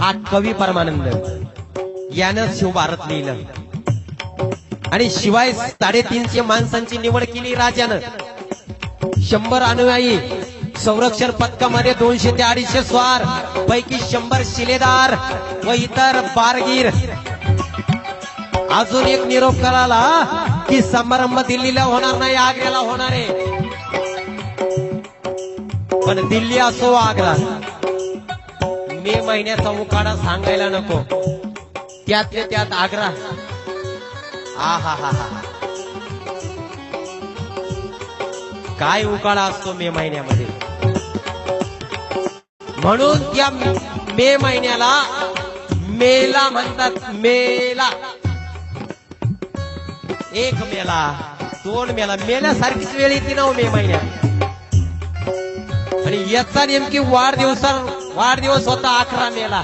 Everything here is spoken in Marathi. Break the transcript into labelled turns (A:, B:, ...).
A: हा कवी परमानंद यानं शिवभारत लिहिलं आणि शिवाय 350 माणसांची निवड केली राजानं. 100 अनुयायी, संरक्षण पथकामध्ये 200 ते 250 स्वार, पैकी 100 शिलेदार व इतर बारगीर. अजून एक निरोप कळाला की समारंभ दिल्लीला होणार नाही, आग्र्याला होणार आहे. पण दिल्ली असो आग्रा, मे महिन्याचा उकाडा सांगायला नको, त्यातल्या त्यात आग्रा. काय उकाडा असतो मे महिन्यामध्ये. म्हणून त्या मे महिन्याला मेला म्हणतात. मेला, एक मेला, 2 मेला, मेल्यासारखीच वेळ येते ना मे महिन्यात. आणि याचा नेमकी वाढदिवस होता 11 मेला.